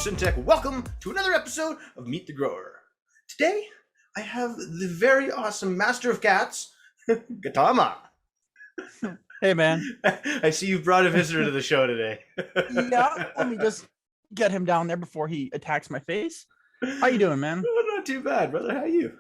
Photosynthetic. Welcome to another episode of Meet the Grower. Today, I have the very awesome master of cats, Gautama. Hey, man. I see you've brought a visitor to the show today. Yeah, let me just get him down there before he attacks my face. How you doing, man? Oh, not too bad, brother. How are you?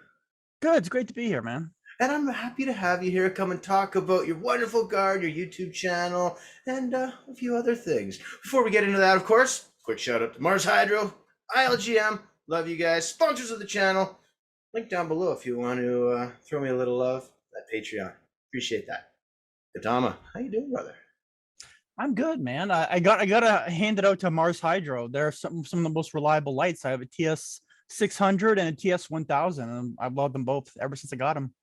Good. It's great to be here, man. And I'm happy to have you here come and talk about your wonderful garden, your YouTube channel, and a few other things. Before we get into that, of course, quick shout out to Mars Hydro, ILGM, love you guys, sponsors of the channel. Link down below if you want to throw me a little love at Patreon. Appreciate that. Gautama, how you doing, brother? I'm good, man. I gotta hand it out to Mars Hydro. They're some of the most reliable lights. I have a TS 600 and a TS 1000, and I've loved them both ever since I got them.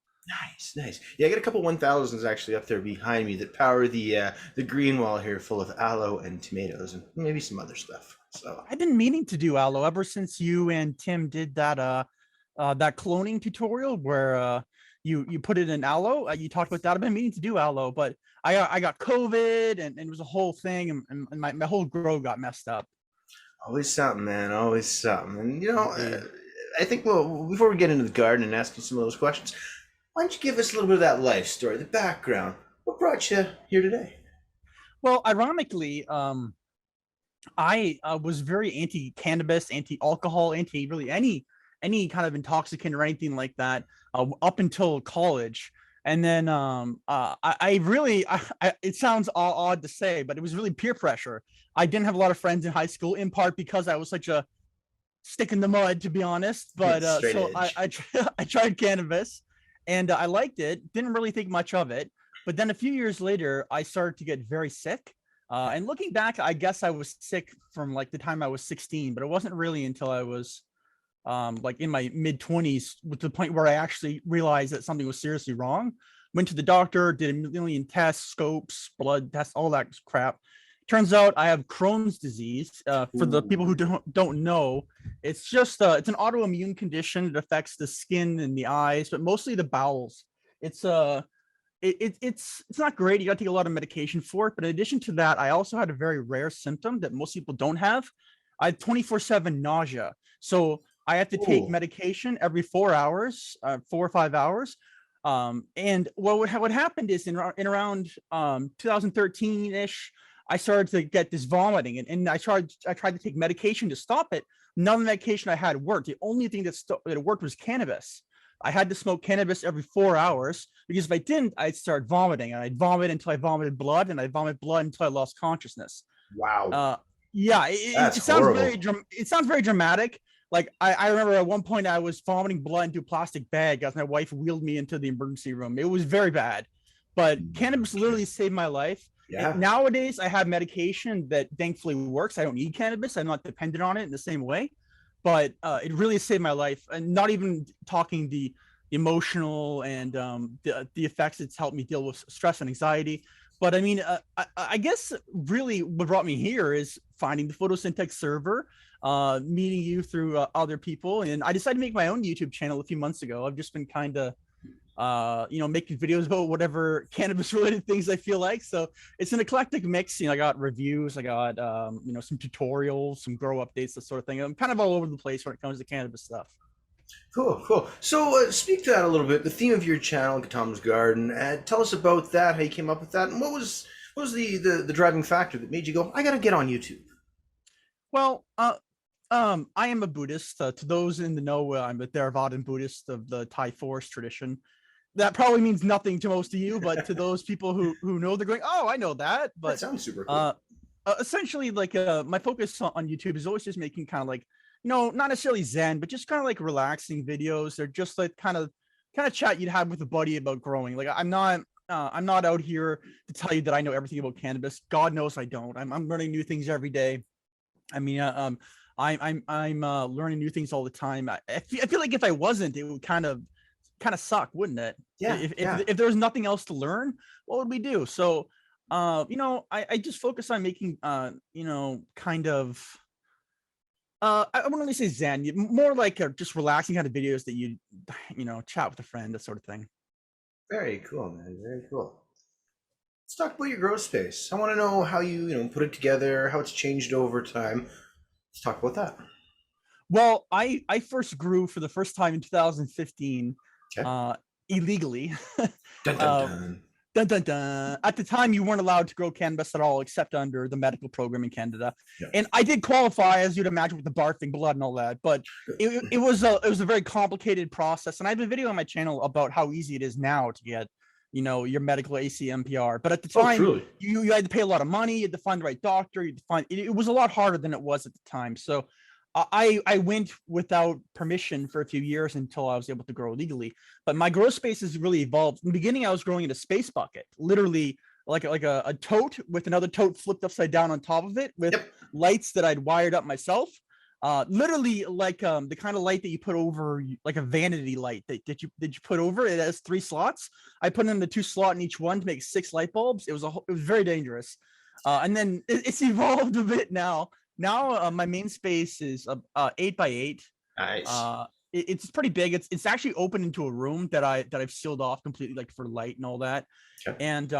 Nice. Yeah, I got a couple 1000s actually up there behind me that power the green wall here, full of aloe and tomatoes and maybe some other stuff. So I've been meaning to do aloe ever since you and Tim did that that cloning tutorial where you put it in aloe. You talked about that. I've been meaning to do aloe, but I got COVID and it was a whole thing, and my whole grow got messed up. always something, man. Always something. And I think before we get into the garden and ask you some of those questions, why don't you give us a little bit of that life story, the background? What brought you here today? Well, ironically, I was very anti-cannabis, anti-alcohol, anti really any kind of intoxicant or anything like that up until college. And then I really, it sounds odd to say, but it was really peer pressure. I didn't have a lot of friends in high school, in part because I was such a stick in the mud, to be honest. But Straight so edge. I tried cannabis, and I liked it. Didn't really think much of it. But then a few years later, I started to get very sick. And looking back, I guess I was sick from like the time I was 16, but it wasn't really until I was like in my mid 20s, with the point where I actually realized that something was seriously wrong. Went to the doctor, did a million tests, scopes, blood tests, all that crap. Turns out I have Crohn's disease. For the people who don't know, it's just it's an autoimmune condition. It affects the skin and the eyes, but mostly the bowels. It's it's not great. You got to take a lot of medication for it. But in addition to that, I also had a very rare symptom that most people don't have. I had 24/7 nausea. So I have to take Ooh. medication every 4 hours, 4 or 5 hours. And what happened is in around 2013-ish, I started to get this vomiting, and I tried to take medication to stop it. None of the medication I had worked. The only thing that worked was cannabis. I had to smoke cannabis every 4 hours, because if I didn't, I'd start vomiting, and I'd vomit until I vomited blood, and I'd vomit blood until I lost consciousness. Wow. Yeah, That's it sounds horrible. it sounds very dramatic. Like I remember at one point I was vomiting blood into a plastic bag as my wife wheeled me into the emergency room. It was very bad, but cannabis literally saved my life. Yeah. Nowadays, I have medication that thankfully works. I don't need cannabis. I'm not dependent on it in the same way, but it really saved my life. And not even talking the emotional and the effects it's helped me deal with stress and anxiety. But I mean, I guess really what brought me here is finding the Photosynthetic server, meeting you through other people, and I decided to make my own YouTube channel a few months ago. I've just been kind of making videos about whatever cannabis related things I feel like. So it's an eclectic mix. I got reviews, I got some tutorials, some grow updates, that sort of thing. I'm kind of all over the place when it comes to cannabis stuff. Cool. So speak to that a little bit. The theme of your channel, Gautama's Garden. Tell us about that. How you came up with that, and what was the driving factor that made you go, I got to get on YouTube? Well, I am a Buddhist. To those in the know, I'm a Theravadan Buddhist of the Thai forest tradition. That probably means nothing to most of you, but to those people who know, they're going, "Oh, I know that." That But sounds super cool. uh, essentially, like my focus on YouTube is always just making kind of like, not necessarily Zen, but just kind of like relaxing videos. They're just like kind of chat you'd have with a buddy about growing. Like I'm not out here to tell you that I know everything about cannabis. God knows I don't. I'm learning new things every day. I mean, I'm learning new things all the time. I feel like if I wasn't, it would kind of suck, wouldn't it? Yeah, yeah. If there was nothing else to learn, what would we do? So, I just focus on making, kind of, I wouldn't really say Zen, more like just relaxing kind of videos that chat with a friend, that sort of thing. Very cool, man. Very cool. Let's talk about your grow space. I want to know how you put it together, how it's changed over time. Let's talk about that. Well, I first grew for the first time in 2015, Okay. illegally. Dun dun uh, dun. Dun, dun, dun. At the time, you weren't allowed to grow cannabis at all, except under the medical program in Canada. Yeah. And I did qualify, as you'd imagine, with the barfing blood and all that. But it was a very complicated process. And I have a video on my channel about how easy it is now to get, your medical ACMPR. But at the Oh, time, truly. you had to pay a lot of money. You had to find the right doctor. You had to find it was a lot harder than it was at the time. So I went without permission for a few years until I was able to grow legally. But my grow space has really evolved. In the beginning, I was growing in a space bucket, literally like a tote with another tote flipped upside down on top of it with Yep. lights that I'd wired up myself. Literally like the kind of light that you put over, like a vanity light that you put over. It has 3 slots. I put in the 2 slot in each one to make 6 light bulbs. It was very dangerous. And then it's evolved a bit now. Now my main space is 8x8. Nice. It's pretty big. It's actually open into a room that I've sealed off completely, like for light and all that. Okay. And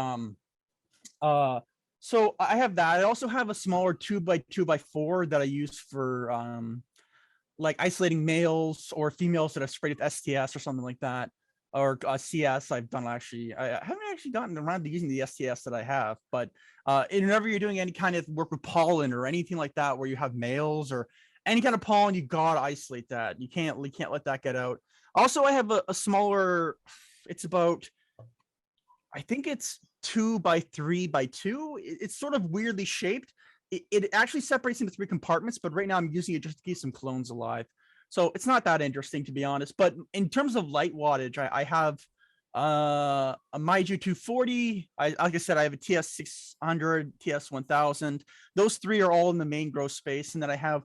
so I have that. I also have a smaller 2x2x4 that I use for like isolating males or females that have sprayed with STS or something like that, or CS. I've done actually. I haven't actually gotten around to using the STS that I have, but whenever you're doing any kind of work with pollen or anything like that, where you have males or any kind of pollen, you gotta isolate that. You can't let that get out. Also, I have a smaller. It's about, I think it's 2x3x2. It's sort of weirdly shaped. It actually separates into 3 compartments, but right now I'm using it just to keep some clones alive. So it's not that interesting, to be honest. But in terms of light wattage, I have a Maiju 240. Like I said, I have a TS 600, TS 1000. Those 3 are all in the main grow space, and then I have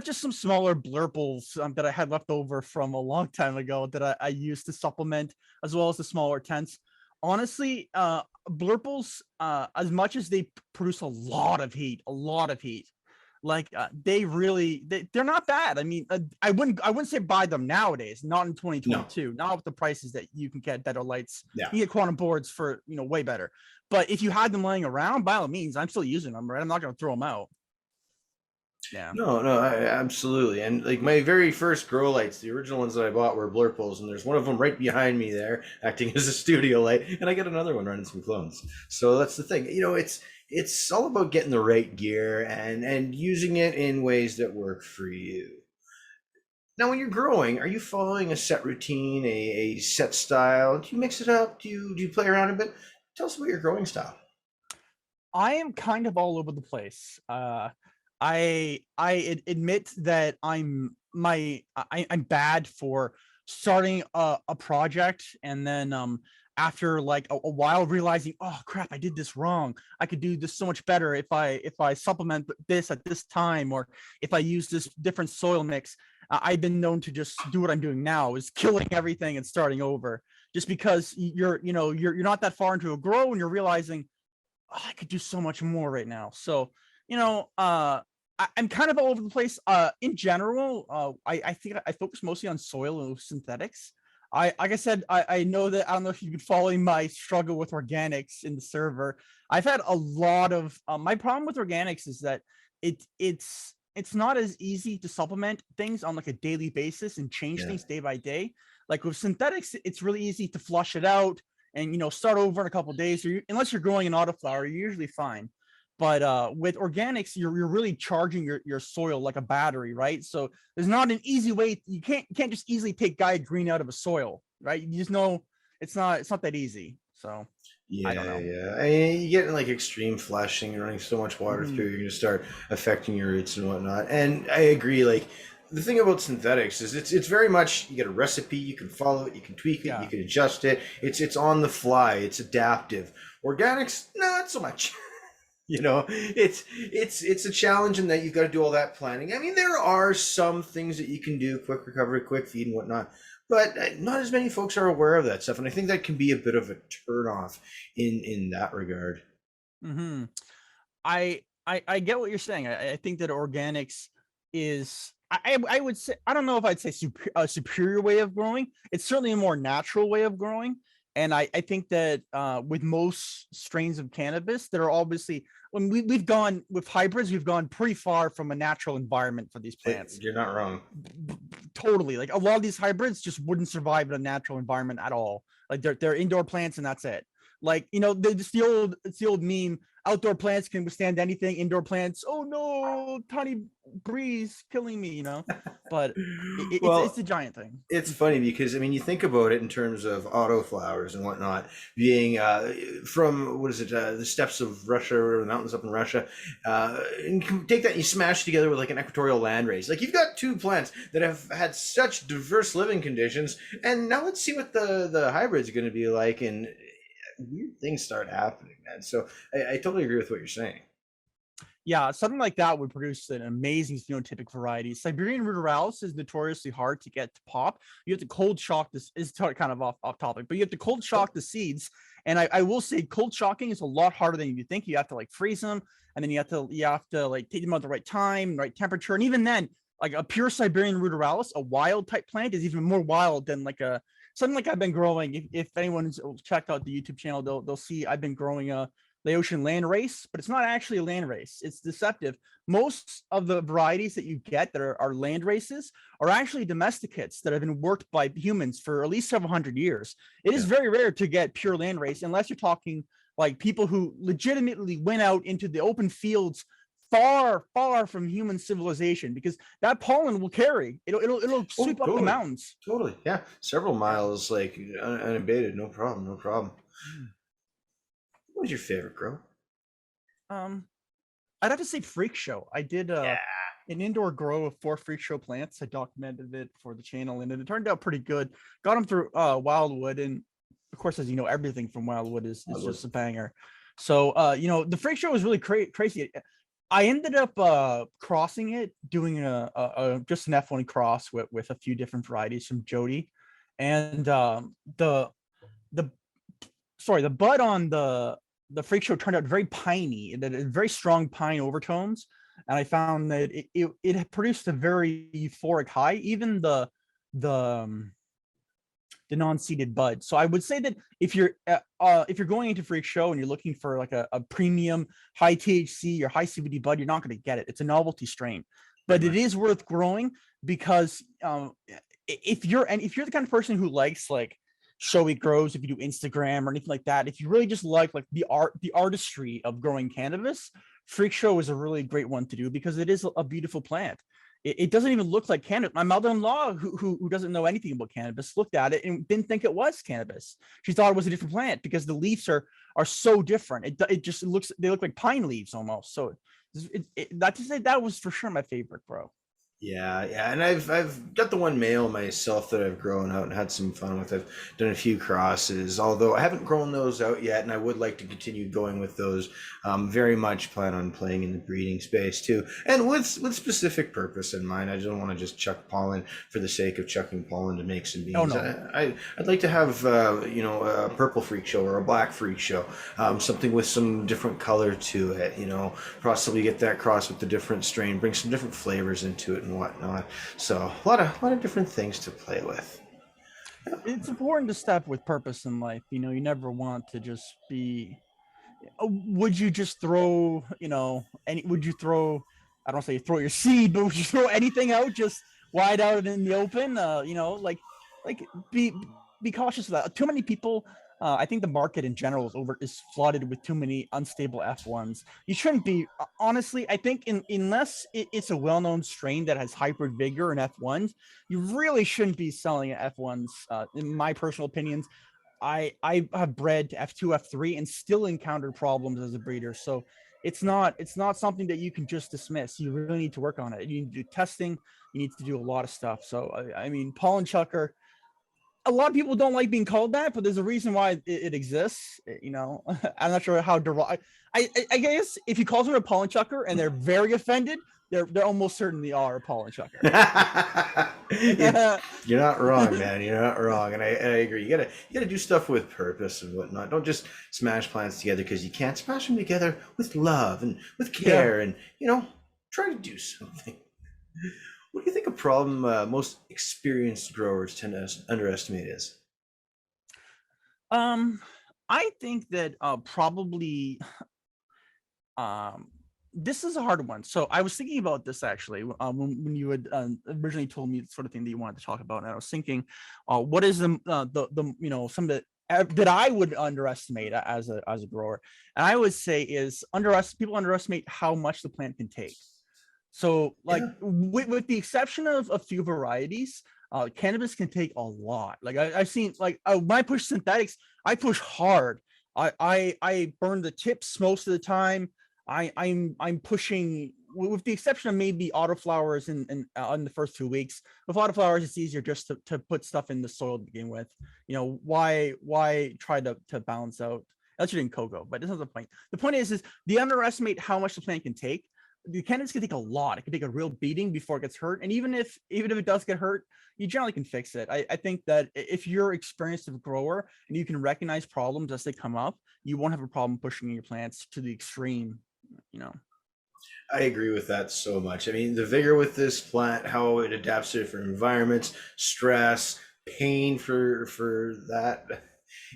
just some smaller blurples that I had left over from a long time ago that I used to supplement, as well as the smaller tents. Honestly, blurples, as much as they produce a lot of heat, like they're not bad. I mean, I wouldn't say buy them nowadays, not in 2022, not with the prices that you can get better lights. Yeah. You get quantum boards for way better. But if you had them laying around, by all means, I'm still using them, right? I'm not going to throw them out. Yeah. No, absolutely. And like my very first grow lights, the original ones that I bought were blurples, and there's one of them right behind me there, acting as a studio light, and I got another one running some clones. So that's the thing. It's all about getting the right gear and using it in ways that work for you. Now, when you're growing, are you following a set routine, a set style? Do you mix it up? Do you play around a bit? Tell us about your growing style. I am kind of all over the place. I admit that I'm bad for starting a project and then after like a while realizing, oh crap, I did this wrong. I could do this so much better if I supplement this at this time, or if I use this different soil mix. I've been known to just do what I'm doing now, is killing everything and starting over, just because you're not that far into a grow and you're realizing, oh, I could do so much more right now. So I'm kind of all over the place. In general, I think I focus mostly on soil and synthetics. Like I said, I know that, I don't know if you've been following my struggle with organics in the server. I've had a lot of my problem with organics is that it's not as easy to supplement things on like a daily basis and change things day by day. Like with synthetics, it's really easy to flush it out and start over in a couple of days. Or unless you're growing an autoflower, you're usually fine. But with organics, you're really charging your soil like a battery, right? So there's not an easy way. You can't just easily take Gaia Green out of a soil, right? You just know it's not that easy. So I don't know. Yeah. I mean, you get like extreme flushing and running so much water through, you're gonna start affecting your roots and whatnot. And I agree. Like the thing about synthetics is it's very much, you get a recipe, you can follow it, you can tweak it, you can adjust it. It's on the fly. It's adaptive. Organics, not so much. It's a challenge in that you've got to do all that planning. I mean, there are some things that you can do, quick recovery, quick feed and whatnot, but not as many folks are aware of that stuff. And I think that can be a bit of a turnoff in that regard. Mm-hmm. I get what you're saying. I think that organics is, I would say, I don't know if I'd say a superior way of growing. It's certainly a more natural way of growing. And I think that with most strains of cannabis, there are obviously when we've gone with hybrids, we've gone pretty far from a natural environment for these plants. You're not wrong. Totally. Like a lot of these hybrids just wouldn't survive in a natural environment at all. Like they're indoor plants and that's it. Like, you know, it's the old meme. Outdoor plants can withstand anything. Indoor plants, oh no, tiny breeze killing me, you know. But it's Well, a giant thing. it's funny because I mean, you think about it in terms of auto flowers and whatnot, being from what is it, the steppes of Russia or the mountains up in Russia, and you can take that and you smash it together with like an equatorial landrace. Like you've got two plants that have had such diverse living conditions, and now let's see what the hybrids are going to be like, and weird things start happening, man. So I totally agree with what you're saying. Yeah, something like that would produce an amazing phenotypic variety. Siberian ruderalis is notoriously hard to get to pop. You have to cold shock this. Is kind of off topic, but you have to cold shock the seeds. And I will say, cold shocking is a lot harder than you think. You have to like freeze them, and then you have to like take them at the right time, right temperature, and even then, like a pure Siberian ruderalis, a wild type plant, is even more wild than like a something like I've been growing. If anyone's checked out the YouTube channel, they'll see I've been growing a Laotian land race, but it's not actually a land race. It's deceptive. Most of the varieties that you get that are land races are actually domesticates that have been worked by humans for at least several hundred years. It is very rare to get pure land race unless you're talking like people who legitimately went out into the open fields far, far from human civilization, because that pollen will carry. It'll sweep up the mountains. Totally. Yeah. Several miles, like unabated. No problem. No problem. What was your favorite grow? I'd have to say freak show. I did Yeah. an indoor grow of 4 freak show plants. I documented it for the channel, and it turned out pretty good. Got them through Wildwood, and of course, as you know, everything from Wildwood is just a banger. So you know, the freak show was really crazy. I ended up crossing it, doing a just an F1 cross with a few different varieties from Jody, and the bud on the freak show turned out very piney, that had very strong pine overtones, and I found that it produced a very euphoric high, even the non-seeded bud. So I would say that if you're going into freak show and you're looking for like a premium high THC or high CBD bud, you're not going to get it. It's a novelty strain, but it is worth growing because if you're the kind of person who likes like showy grows, if you do Instagram or anything like that, if you really just like the artistry of growing cannabis, freak show is a really great one to do because it is a beautiful plant. It doesn't even look like cannabis. My mother-in-law, who doesn't know anything about cannabis, looked at it and didn't think it was cannabis. She thought it was a different plant because the leaves are so different. They look like pine leaves almost. So not to say that was for sure my favorite, bro. Yeah, and I've got the one male myself that I've grown out and had some fun with. I've done a few crosses, although I haven't grown those out yet, and I would like to continue going with those. Very much plan on playing in the breeding space too, and with specific purpose in mind. I don't want to just chuck pollen for the sake of chucking pollen to make some beans. Oh, no. I'd like to have a purple freak show or a black freak show, something with some different color to it. You know, possibly get that cross with the different strain, bring some different flavors into it and whatnot. So a lot of different things to play with. It's important to step with purpose in life. You know, you never want to just be. Would you just throw? You know, would you throw? I don't say throw your seed, but would you throw anything out just wide out in the open? You know, like be cautious of that. Too many people. I think the market in general is flooded with too many unstable F1s. You shouldn't be. Honestly, I think unless it's a well-known strain that has hybrid vigor and F1s, you really shouldn't be selling F1s. In my personal opinions, I have bred F2, F3, and still encountered problems as a breeder. So it's not something that you can just dismiss. You really need to work on it. You need to do testing. You need to do a lot of stuff. So I mean, pollen chucker. A lot of people don't like being called that, but there's a reason why it exists. You know, I'm not sure how I guess if you call someone a pollen chucker and they're very offended, they're almost certainly are a pollen chucker. You're not wrong, man. You're not wrong, and I agree. You gotta do stuff with purpose and whatnot. Don't just smash plants together because you can't. Smash them together with love and with care, and try to do something. What do you think a problem most experienced growers tend to underestimate is? I think that probably Um, this is a hard one. So I was thinking about this actually when you had originally told me the sort of thing that you wanted to talk about, and I was thinking, what is the some of the that I would underestimate as a grower, and I would say is people underestimate how much the plant can take. So, like Yeah. with the exception of a few varieties, cannabis can take a lot. Like I've seen, like when I push synthetics, I push hard. I burn the tips most of the time. I'm pushing, with the exception of maybe autoflowers in the first 2 weeks. With autoflowers, it's easier just to put stuff in the soil to begin with. Why try to balance out? That's in cocoa, but that's not the point. The point is they underestimate how much the plant can take. The cannabis can take a lot. It can take a real beating before it gets hurt. And even if it does get hurt, you generally can fix it. I think that if you're an experienced grower and you can recognize problems as they come up, you won't have a problem pushing your plants to the extreme, you know. I agree with that so much. I mean, the vigor with this plant, how it adapts to different environments, stress, pain for that.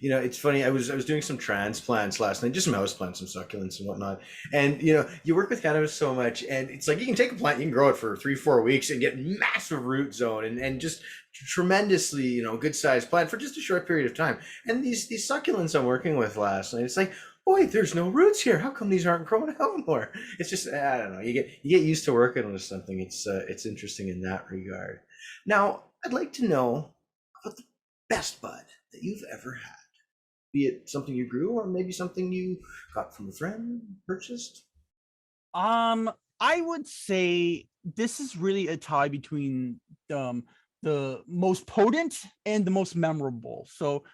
It's funny. I was doing some transplants last night, just mouse plants, some succulents and whatnot. And you work with cannabis so much, and it's like you can take a plant, you can grow it for 3-4 weeks and get massive root zone and just tremendously, good sized plant for just a short period of time. And these succulents I'm working with last night, it's like, boy, there's no roots here. How come these aren't growing out more? It's just, I don't know. You get used to working with something. It's interesting in that regard. Now, I'd like to know about the best bud that you've ever had. Be it something you grew or maybe something you got from a friend, purchased. I would say this is really a tie between the most potent and the most memorable. So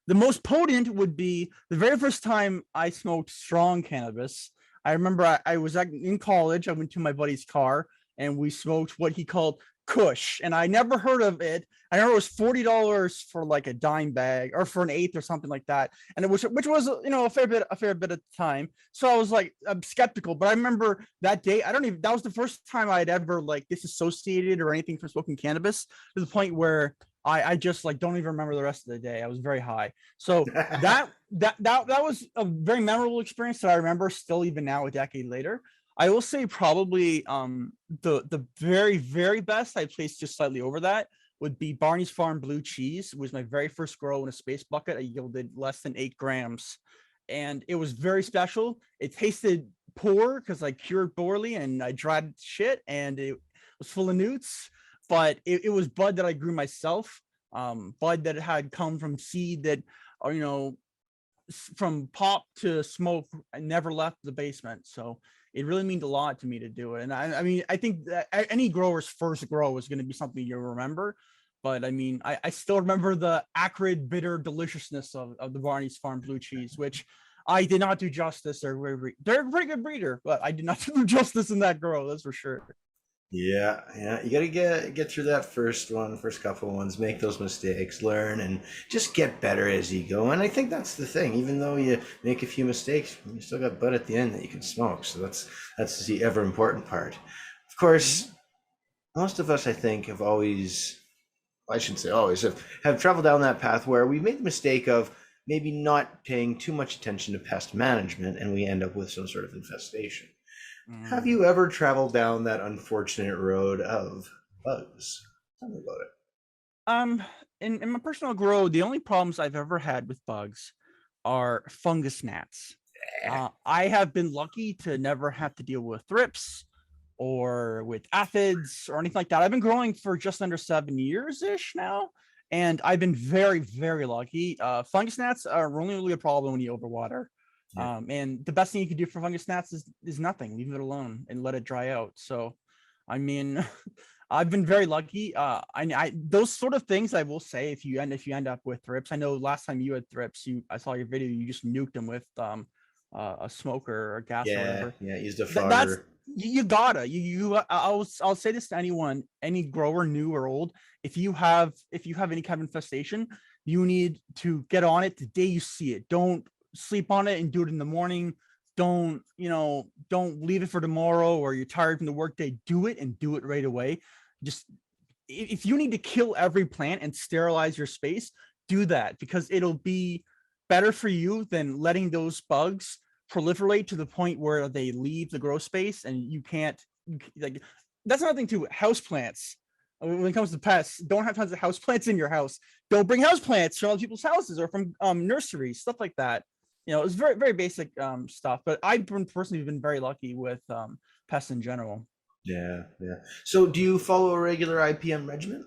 the most potent would be the very first time I smoked strong cannabis. I remember I was in college. I went to my buddy's car and we smoked what he called Kush, and I never heard of it. I remember it was $40 for like a dime bag or for an eighth or something like that, and which was a fair bit of time. So I was like, I'm skeptical, but I remember that day. That was the first time I had ever like disassociated or anything from smoking cannabis, to the point where I just like don't even remember the rest of the day. I was very high. So that was a very memorable experience that I remember still even now, a decade later. I will say probably the very, very best, I placed just slightly over that, would be Barney's Farm Blue Cheese. It was my very first grow in a space bucket. I yielded less than 8 grams. And it was very special. It tasted poor because I cured barley and I dried shit, and it was full of newts. But it was bud that I grew myself. Bud that had come from seed that, from pop to smoke, I never left the basement. So it really means a lot to me to do it. And I mean, I think that any grower's first grow is going to be something you'll remember. But I mean, I still remember the acrid, bitter deliciousness of the Barney's Farm Blue Cheese, which I did not do justice. They're a pretty good breeder, but I did not do justice in that grow. That's for sure. Yeah. You gotta get through that first couple ones, make those mistakes, learn, and just get better as you go. And I think that's the thing. Even though you make a few mistakes, you still got bud at the end that you can smoke. So that's the ever important part. Of course, most of us, I think, have always, I shouldn't say always, have traveled down that path where we made the mistake of maybe not paying too much attention to pest management, and we end up with some sort of infestation. Have you ever traveled down that unfortunate road of bugs? Tell me about it. Um, in my personal grow, the only problems I've ever had with bugs are fungus gnats. I have been lucky to never have to deal with thrips or with aphids or anything like that. I've been growing for just under 7 years ish now, and I've been very, very lucky. Fungus gnats are only really a problem when you overwater. Yeah. And the best thing you can do for fungus gnats is nothing. Leave it alone and let it dry out. So, I mean, I've been very lucky. I those sort of things I will say. If you end up with thrips, I know last time you had thrips, I saw your video. You just nuked them with a smoker or gas or whatever. Yeah. Used a That's fogger. you gotta I'll say this to anyone, any grower, new or old. If you have any kind of infestation, you need to get on it the day you see it. Don't sleep on it and do it in the morning. Don't leave it for tomorrow or you're tired from the workday. Do it and do it right away. Just if you need to kill every plant and sterilize your space, do that, because it'll be better for you than letting those bugs proliferate to the point where they leave the grow space and you can't, like, that's another thing too. Houseplants, when it comes to pests, don't have tons of houseplants in your house. Don't bring houseplants from other people's houses or from nurseries, stuff like that. It's very, very basic stuff. But I've personally been very lucky with pests in general. Yeah, yeah. So do you follow a regular IPM regimen?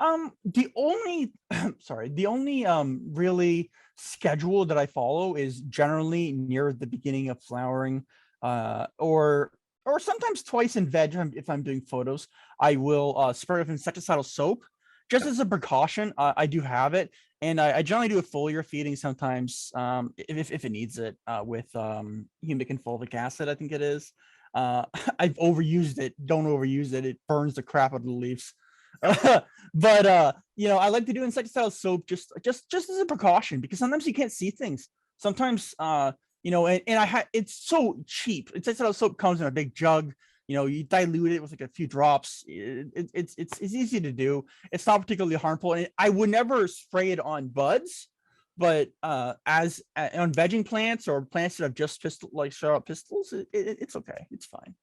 The only the only really schedule that I follow is generally near the beginning of flowering, or sometimes twice in veg if I'm doing photos. I will spray with insecticidal soap just as a precaution. I do have it, and I generally do a foliar feeding sometimes if it needs it with humic and fulvic acid, I think it is. I've overused it. Don't overuse it. It burns the crap out of the leaves. But I like to do insecticidal soap just as a precaution, because sometimes you can't see things. Sometimes and I had, it's so cheap. Insecticidal soap comes in a big jug. You dilute it with like a few drops. It's easy to do. It's not particularly harmful, and I would never spray it on buds, but as on vegging plants or plants that have just shut up pistils, it's okay. It's fine.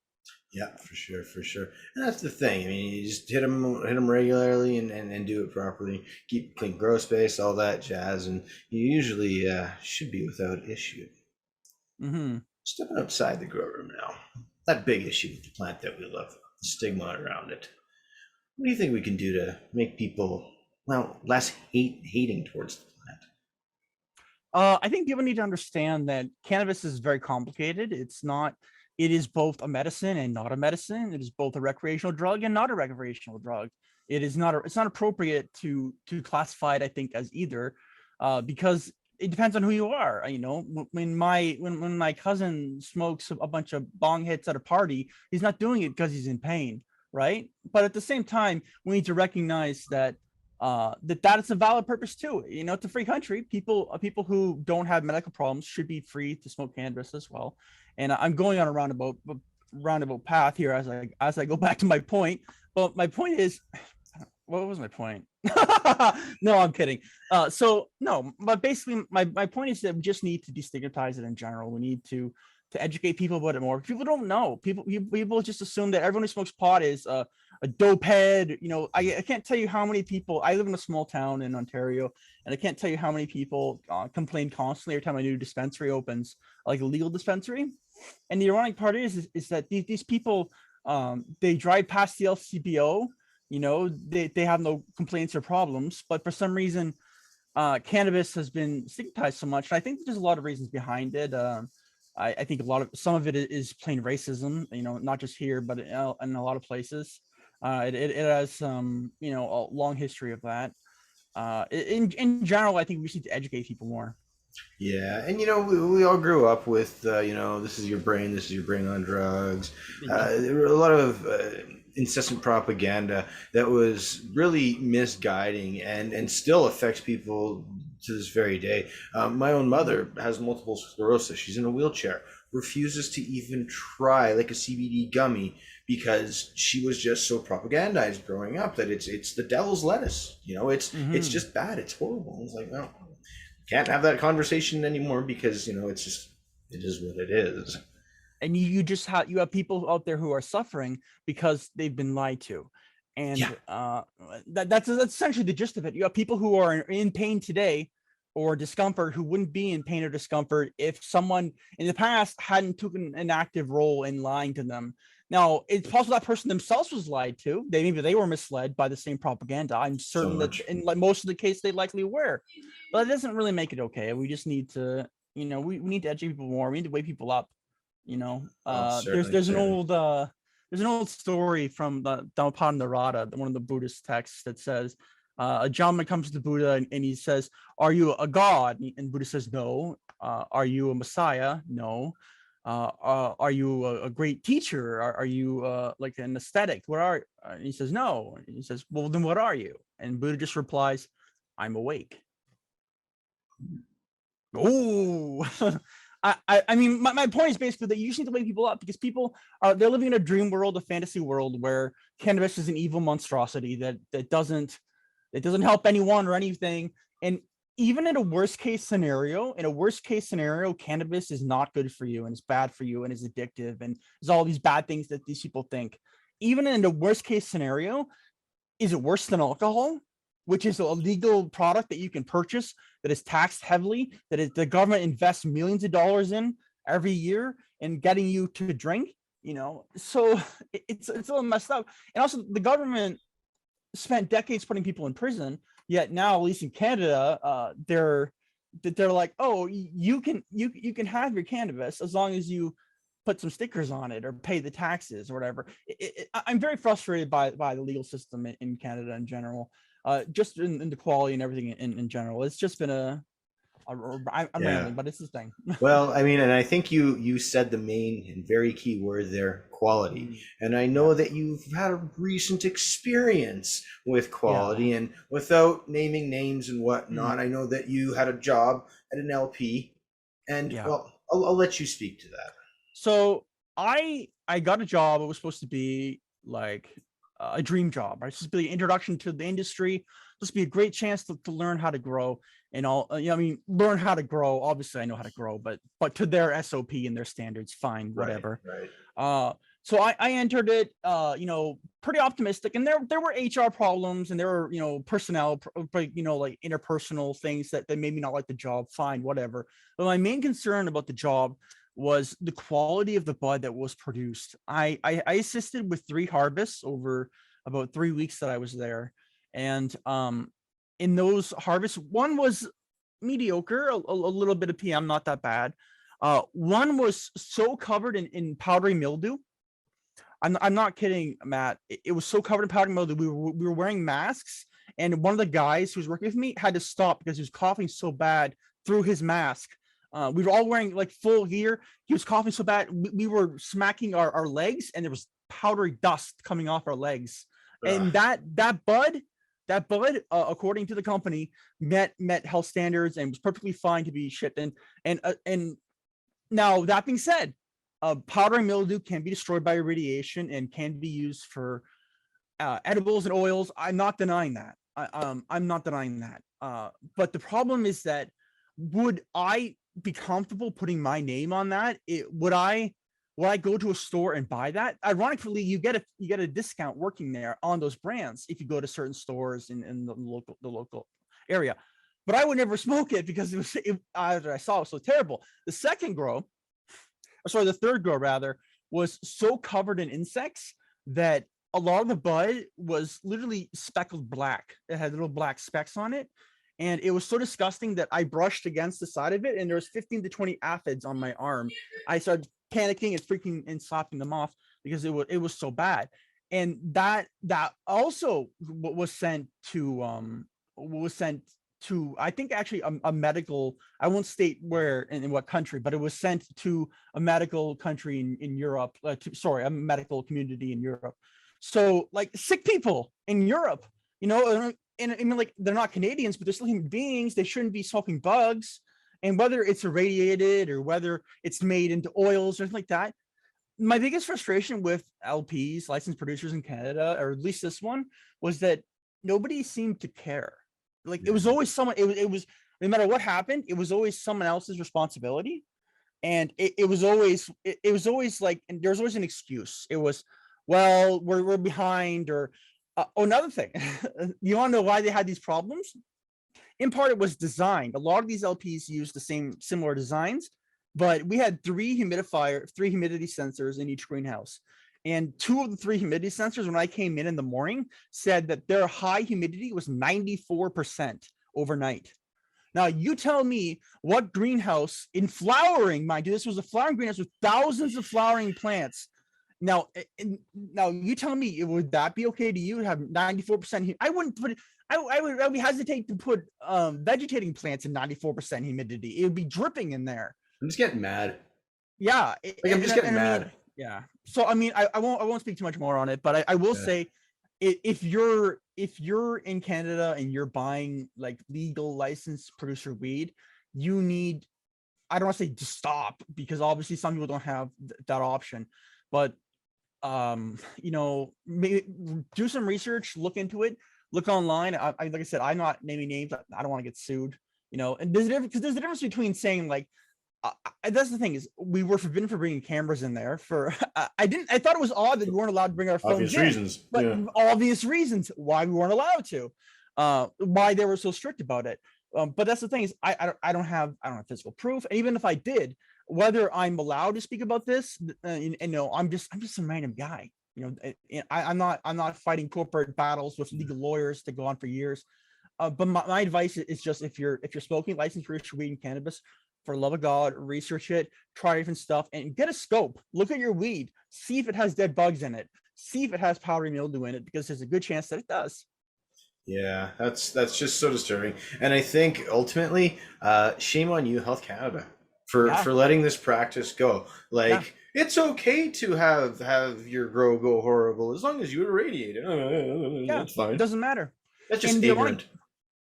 Yeah, for sure, for sure. And that's the thing. I mean, you just hit them regularly and do it properly. Keep clean grow space, all that jazz, and you usually should be without issue. Mm-hmm. Stepping outside the grow room now. That big issue with the plant that we love, the stigma around it. What do you think we can do to make people, well, less hating towards the plant? I think people need to understand that cannabis is very complicated. It is both a medicine and not a medicine. It is both a recreational drug and not a recreational drug. It's not appropriate to classify it, I think, as either, because it depends on who you are. When my cousin smokes a bunch of bong hits at a party, he's not doing it because he's in pain, right? But at the same time, we need to recognize that that is a valid purpose too. It's a free country. People who don't have medical problems should be free to smoke cannabis as well. And I'm going on a roundabout path here as I go back to my point. But my point is, what was my point? No, I'm kidding. So no, but basically my point is that we just need to destigmatize it in general. We need to educate people about it more. People don't know. People just assume that everyone who smokes pot is a dope head. I can't tell you how many people. I live in a small town in Ontario, and I can't tell you how many people complain constantly every time a new dispensary opens, like a legal dispensary. And the ironic part is that these people, they drive past the LCBO. They have no complaints or problems, but for some reason, cannabis has been stigmatized so much. And I think there's a lot of reasons behind it. I think some of it is plain racism, not just here, but in a lot of places. It has some, a long history of that. In general, I think we just need to educate people more. Yeah, and we all grew up with this is your brain on drugs. There were a lot of incessant propaganda that was really misguiding and still affects people to this very day. My own mother has multiple sclerosis. She's in a wheelchair, refuses to even try like a CBD gummy because she was just so propagandized growing up that it's the devil's lettuce. It's just bad. It's horrible. It's like, well, can't have that conversation anymore because it is what it is. And you have people out there who are suffering because they've been lied to, and that's essentially the gist of it. You have people who are in pain today or discomfort who wouldn't be in pain or discomfort if someone in the past hadn't taken an active role in lying to them. Now, it's possible that person themselves was lied to. Maybe they were misled by the same propaganda. I'm certain that in most of the case they likely were, but it doesn't really make it okay. We just need to, we need to educate people more. We need to wake people up. There's an old story from the Dhammapada, one of the Buddhist texts, that says a gentleman comes to Buddha and he says, "Are you a god?" And Buddha says, "No." "Are you a messiah?" "No." Are you a great teacher? Are you like an aesthetic? What are? And he says, "No." And he says, "Well, then what are you?" And Buddha just replies, "I'm awake." Oh. I mean, my point is basically that you just need to wake people up, because they're living in a dream world, a fantasy world where cannabis is an evil monstrosity that doesn't help anyone or anything. And even in a worst case scenario, cannabis is not good for you and it's bad for you and is addictive and there's all these bad things that these people think. Even in the worst case scenario, is it worse than alcohol, which is a legal product that you can purchase, that is taxed heavily, that is, the government invests millions of dollars in every year and getting you to drink, you know? So it's a little messed up. And also the government spent decades putting people in prison, yet now, at least in Canada, they're like, oh, you can have your cannabis as long as you put some stickers on it or pay the taxes or whatever. I'm very frustrated by the legal system in Canada in general, just in the quality and everything in general. It's just been I'm Yeah. rambling, but it's the thing. Well, I mean, and I think you said the main and very key word there, quality. And I know Yeah. that you've had a recent experience with Yeah. quality, and without naming names and whatnot, Mm. I know that you had a job at an LP, and Yeah. well, I'll let you speak to that. So I got a job. It was supposed to be like a dream job, right? It's supposed to be an introduction to the industry. Supposed to be a great chance to learn how to grow and all. You know, I mean, learn how to grow. Obviously, I know how to grow, but to their SOP and their standards, fine, Right, whatever. right. So I entered it, you know, pretty optimistic, and there were HR problems, and there were, you know, personnel, you know, like interpersonal things that made me not like the job. Fine, whatever. But my main concern about the job was the quality of the bud that was produced. I assisted with 3 harvests over about 3 weeks that I was there, and in those harvests, one was mediocre, a little bit of PM, not that bad. One was so covered in powdery mildew. I'm not kidding, Matt. It was so covered in powdery mildew. We were wearing masks, and one of the guys who was working with me had to stop because he was coughing so bad through his mask. We were all wearing like full gear. He was coughing so bad. We were smacking our legs, and there was powdery dust coming off our legs. Ugh. And that bud, according to the company, met health standards and was perfectly fine to be shipped. And now that being said, powdery mildew can be destroyed by irradiation and can be used for edibles and oils. I'm not denying that. I'm not denying that. But the problem is that, would I be comfortable putting my name on that? Would I go to a store and buy that? Ironically, you get a discount working there on those brands if you go to certain stores in the local area. But I would never smoke it because I saw it was so terrible. The third grow rather, was so covered in insects that a lot of the bud was literally speckled black. It had little black specks on it. And it was so disgusting that I brushed against the side of it, and there was 15 to 20 aphids on my arm. I started panicking and freaking and slapping them off because it was so bad. And that also was sent to I think actually a medical, I won't state where and in what country, but it was sent to a medical country in Europe, a medical community in Europe. So like sick people in Europe, you know, and I mean, like, they're not Canadians, but they're still human beings. They shouldn't be smoking bugs. And whether it's irradiated or whether it's made into oils or anything like that, my biggest frustration with LPs, licensed producers in Canada, or at least this one, was that nobody seemed to care. Like, it was always someone, it was no matter what happened, it was always someone else's responsibility. And it was always like, and there's always an excuse. It was, well, we're behind, or another thing. You want to know why they had these problems? In part, it was designed. A lot of these LPs used the similar designs, but we had 3 humidity sensors in each greenhouse. And 2 of the 3 humidity sensors, when I came in the morning, said that their high humidity was 94% overnight. Now, you tell me what greenhouse in flowering, mind you, this was a flowering greenhouse with thousands of flowering plants. Now you tell me, would that be okay to you to have 94%? I wouldn't put it. I would hesitate to put vegetating plants in 94% humidity. It would be dripping in there. I'm just getting mad. Yeah, I'm just getting mad. I mean, yeah. So I mean, I won't speak too much more on it, but I will say, if you're in Canada and you're buying like legal licensed producer weed, you need, I don't want to say to stop, because obviously some people don't have that option, but you know, maybe do some research, look into it, look online. Like I said, I'm not naming names. I don't want to get sued. And there's a difference, because there's a difference between saying like, that's the thing, is we were forbidden for bringing cameras in there for I thought it was odd that we weren't allowed to bring our phones Obvious in, reasons. but Yeah. obvious reasons why we weren't allowed to, why they were so strict about it. But that's the thing, is I don't have physical proof. And even if I did, whether I'm allowed to speak about this, I'm just some random guy. I'm not fighting corporate battles with legal lawyers that go on for years. But my advice is just, if you're smoking licensed registered weed and cannabis, for the love of God, research it, try different stuff, and get a scope. Look at your weed, see if it has dead bugs in it, see if it has powdery mildew in it, because there's a good chance that it does. Yeah, that's just so disturbing. And I think ultimately, shame on you, Health Canada, for letting this practice go. Like, it's okay to have your grow go horrible as long as you irradiate it. That's fine. It doesn't matter. That's just ignorant.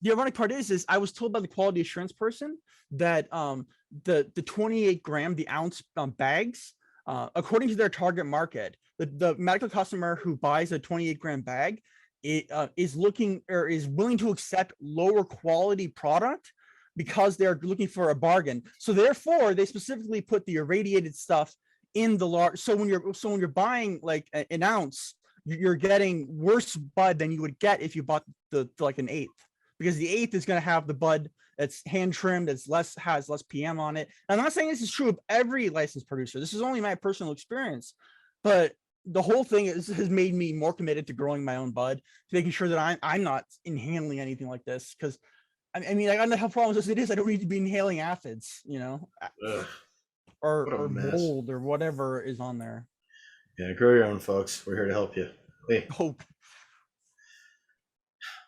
The ironic part is I was told by the quality assurance person that the 28 gram, the ounce bags, according to their target market, the medical customer who buys a 28 gram bag, is looking, or is willing to accept lower quality product because they're looking for a bargain. So therefore, they specifically put the irradiated stuff in the large. So when you're buying like an ounce, you're getting worse bud than you would get if you bought like an eighth, because the eighth is going to have the bud that's hand trimmed, has less PM on it. And I'm not saying this is true of every licensed producer. This is only my personal experience, but the whole thing has made me more committed to growing my own bud, to making sure that I'm not inhaling anything like this. Because I mean, I got enough problems as it is. I don't need to be inhaling aphids, or mold or whatever is on there. Yeah, grow your own, folks. We're here to help you. Hey, hope.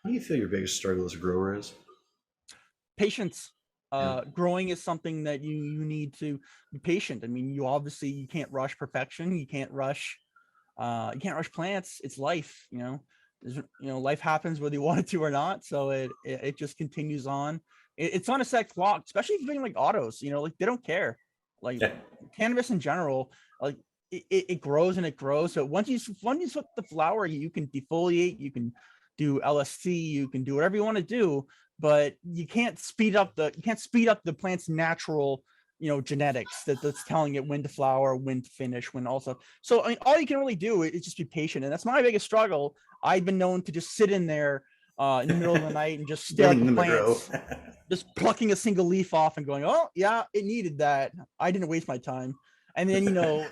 What do you feel your biggest struggle as a grower is? Patience. Growing is something that you need to be patient. I mean, you can't rush perfection. You can't rush plants. It's life. Life happens whether you want it to or not. So it just continues on. It's on a set clock, especially if you're doing like autos. Like they don't care. Like cannabis in general, like it grows and it grows. So once you flip the flower, you can defoliate, you can do LSC, you can do whatever you want to do, but you can't speed up the plant's natural genetics that's telling it when to flower, when to finish, when also. So I mean, all you can really do is just be patient, and that's my biggest struggle. I've been known to just sit in there in the middle of the night and just stare at the plants, just plucking a single leaf off and going, oh yeah, it needed that. I didn't waste my time. And then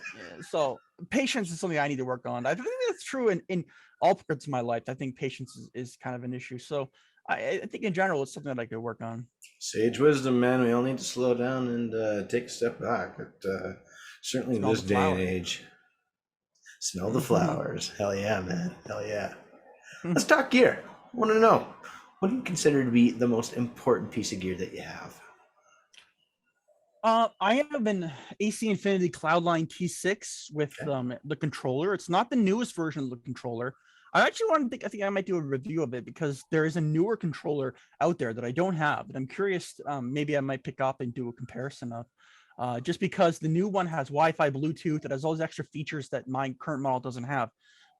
so patience is something I need to work on. I think that's true in all parts of my life. I think patience is kind of an issue. So I think in general, it's something that I could work on. Sage wisdom, man. We all need to slow down and take a step back. But certainly in this day and age, smell the flowers. Hell yeah, man. Hell yeah. Let's talk gear. I want to know, what do you consider to be the most important piece of gear that you have? I have an AC Infinity Cloudline T6 with the controller. It's not the newest version of the controller. I think I might do a review of it, because there is a newer controller out there that I don't have, and I'm curious. Maybe I might pick up and do a comparison of, just because the new one has Wi-Fi, Bluetooth, it has all those extra features that my current model doesn't have.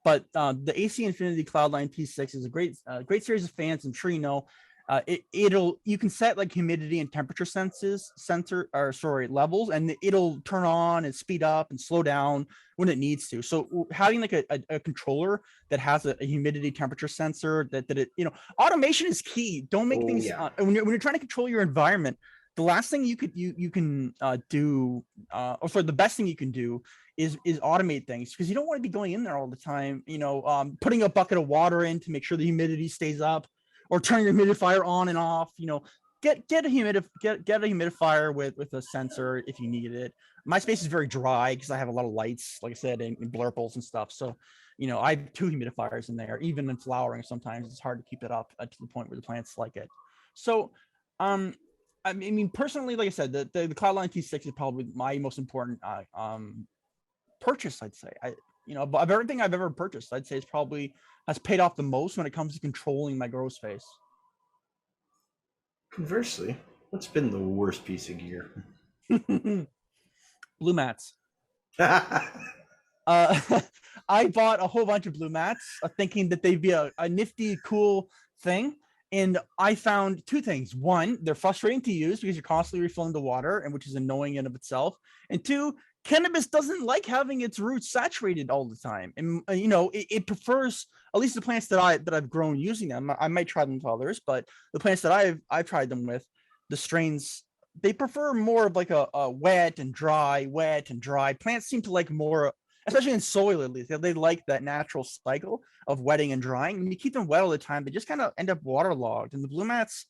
But the AC Infinity Cloudline T6 is a great series of fans. I'm sure you know. You can set like humidity and temperature levels, and it'll turn on and speed up and slow down when it needs to. So having like a controller that has a humidity temperature sensor, that it, automation is key. Don't make things when you're trying to control your environment. The last thing you can do, or the best thing you can do is automate things, because you don't want to be going in there all the time, putting a bucket of water in to make sure the humidity stays up, or turn your humidifier on and off. Get a humidifier with a sensor if you need it. My space is very dry because I have a lot of lights, like I said, and blurples and stuff. So, I have 2 humidifiers in there. Even in flowering, sometimes it's hard to keep it up to the point where the plants like it. So, I mean, personally, like I said, the Cloudline T6 is probably my most important purchase, I'd say. Of everything I've ever purchased, I'd say it's probably has paid off the most when it comes to controlling my grow space. Conversely, what's been the worst piece of gear? Blue mats. I bought a whole bunch of blue mats, thinking that they'd be a nifty, cool thing. And I found two things. One, they're frustrating to use because you're constantly refilling the water, and which is annoying in of itself. And two, cannabis doesn't like having its roots saturated all the time. And it prefers, at least the plants that I've grown using them. I might try them with others, but the plants that I've tried them with, the strains, they prefer more of like a wet and dry, wet and dry. Plants seem to like more, especially in soil at least. They like that natural cycle of wetting and drying. And you keep them wet all the time, they just kind of end up waterlogged. And the blue mats,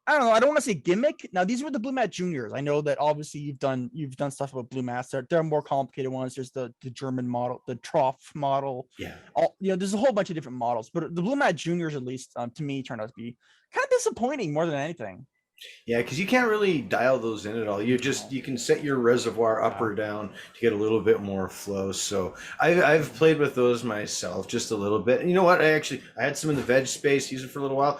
I don't know. I don't want to say gimmick. Now these were the blue mat juniors. I know that obviously you've done stuff about blue mats. There are more complicated ones. There's the German model, the trough model. Yeah. There's a whole bunch of different models, but the blue mat juniors, at least to me, turned out to be kind of disappointing more than anything. Yeah, because you can't really dial those in at all. You can set your reservoir up or down to get a little bit more flow. So I've played with those myself just a little bit. And you know what? I had some in the veg space, used it for a little while.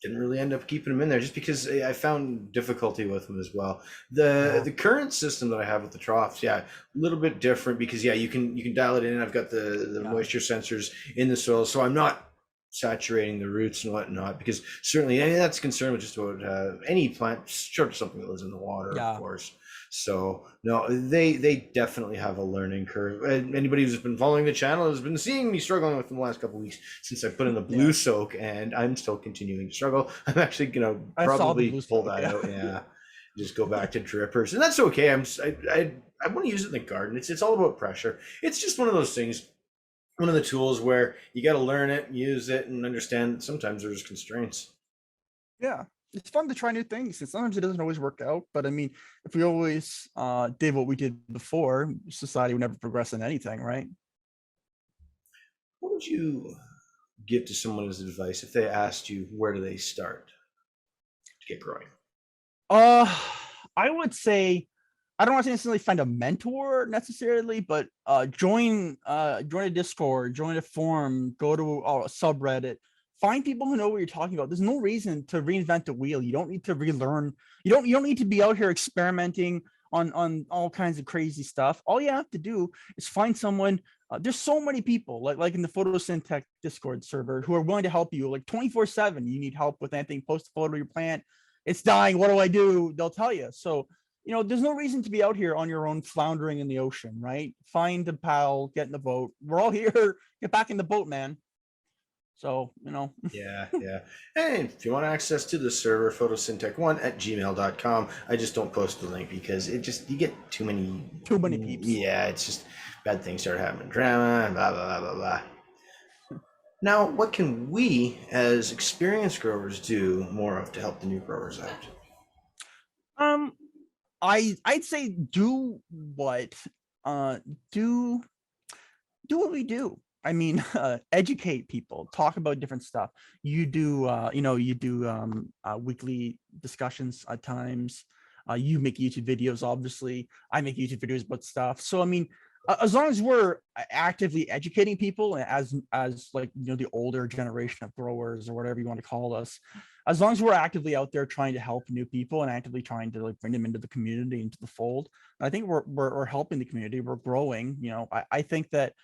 Didn't really end up keeping them in there just because I found difficulty with them as well. The current system that I have with the troughs, a little bit different because you can dial it in. I've got the moisture sensors in the soil, so I'm not saturating the roots and whatnot, because certainly that's a concern with just about any plant, short of something that lives in the water, of course. So no, they definitely have a learning curve. Anybody who's been following the channel has been seeing me struggling with them the last couple of weeks since I put in the blue soak, and I'm still continuing to struggle. I'm actually gonna probably pull that out. Yeah, just go back to drippers, and that's okay. I want to use it in the garden. It's all about pressure. It's just one of those things. One of the tools where you got to learn it, use it, and understand that sometimes there's constraints. Yeah, it's fun to try new things, and sometimes it doesn't always work out. But I mean, if we always did what we did before, society would never progress in anything, right? What would you give to someone as advice if they asked you where do they start to get growing? I would say I don't want to necessarily find a mentor necessarily, but join a Discord, join a forum, go to a subreddit, find people who know what you're talking about. There's no reason to reinvent the wheel. You don't need to relearn. You don't need to be out here experimenting on all kinds of crazy stuff. All you have to do is find someone. There's so many people like in the photosynthetic Discord server who are willing to help you like 24/7. You need help with anything, post a photo of your plant. It's dying. What do I do? They'll tell you. So there's no reason to be out here on your own floundering in the ocean, right? Find a pal, get in the boat. We're all here. Get back in the boat, man. So, Yeah. Hey, if you want access to the server, photosynthetic1@gmail.com. I just don't post the link because you get too many peeps. Yeah, it's just bad things start happening. Drama, blah, blah, blah, blah, blah. Now, what can we as experienced growers do more of to help the new growers out? I'd say do what we do. I mean, educate people, talk about different stuff. You do weekly discussions at times. You make YouTube videos, obviously. I make YouTube videos about stuff. So I mean, as long as we're actively educating people as like the older generation of growers or whatever you want to call us, as long as we're actively out there trying to help new people and actively trying to like bring them into the community, into the fold, I think we're helping the community. We're growing. I think that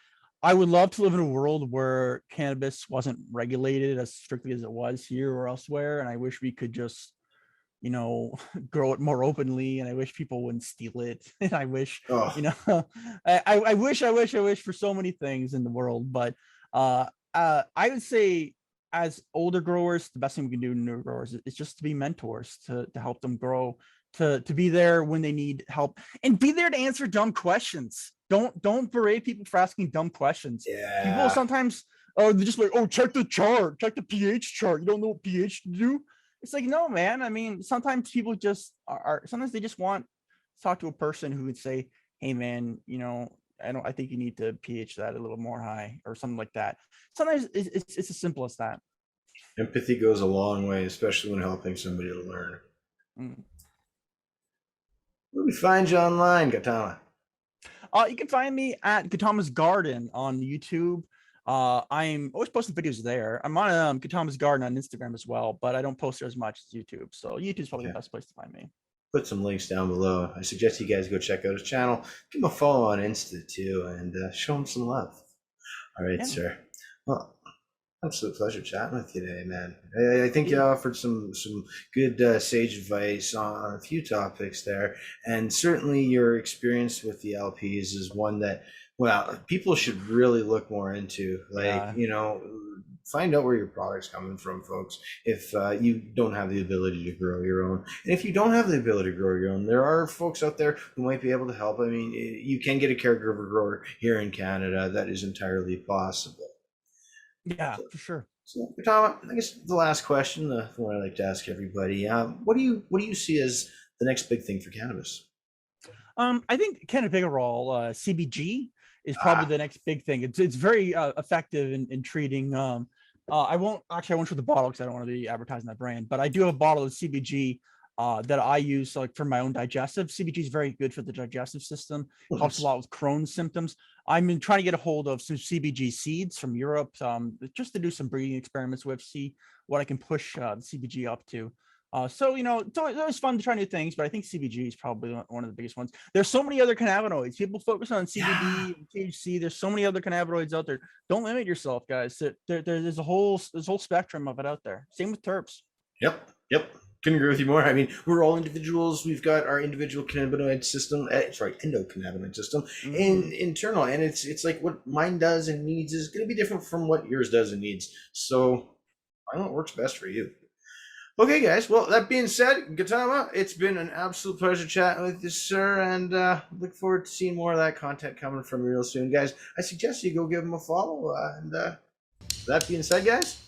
I would love to live in a world where cannabis wasn't regulated as strictly as it was here or elsewhere, and I wish we could just grow it more openly, and I wish people wouldn't steal it. And I wish, I wish for so many things in the world, but I would say as older growers, the best thing we can do to new growers is just to be mentors, to help them grow, to be there when they need help, and be there to answer dumb questions. Don't berate people for asking dumb questions. Yeah. People sometimes they're just like, oh, check the chart, check the pH chart. You don't know what pH to do. It's like, no, man. I mean, sometimes people just sometimes they just want to talk to a person who would say, hey, man, I think you need to pH that a little more high or something like that. Sometimes it's as simple as that. Empathy goes a long way, especially when helping somebody to learn. Where do we find you online, Gautama? You can find me at Gautama's Garden on YouTube. I'm always posting videos there. I'm on Gautama's Garden on Instagram as well, but I don't post there as much as YouTube. So YouTube's probably the best place to find me. Put some links down below. I suggest you guys go check out his channel. Give him a follow on Insta too, and show him some love. All right, sir. Well, Absolute pleasure chatting with you today, man. I think you offered some good sage advice on a few topics there, and certainly your experience with the LPs is one that, well, people should really look more into. Like, Yeah. find out where your product's coming from, folks. If you don't have the ability to grow your own, and if you don't have the ability to grow your own, there are folks out there who might be able to help. I mean, you can get a caregiver grower here in Canada. That is entirely possible. Yeah, for sure. So, Tom, I guess the last question, the one I like to ask everybody, what do you see as the next big thing for cannabis? I think cannabigerol, CBG, is probably Ah, the next big thing. It's very effective in treating. I won't show the bottle because I don't want to be advertising that brand, but I do have a bottle of CBG that I use like for my own digestive. CBG is very good for the digestive system. well, Helps a that's lot with Crohn's symptoms. I'm trying to get a hold of some CBG seeds from Europe, just to do some breeding experiments with, see what I can push the CBG up to. So it's always fun to try new things, but I think CBG is probably one of the biggest ones. There's so many other cannabinoids. People focus on yeah. CBD and THC. There's so many other cannabinoids out there. Don't limit yourself, guys. There's a whole spectrum of it out there. Same with terps. Yep, yep. Couldn't agree with you more. I mean, we're all individuals. We've got our individual cannabinoid system. Sorry, endocannabinoid system, Mm-hmm. and internal, and it's like what mine does and needs is going to be different from what yours does and needs. So find what works best for you. Okay, guys. Well, that being said, Gautama, it's been an absolute pleasure chatting with you, sir, and look forward to seeing more of that content coming from you real soon, guys. I suggest you go give him a follow. And that being said, guys,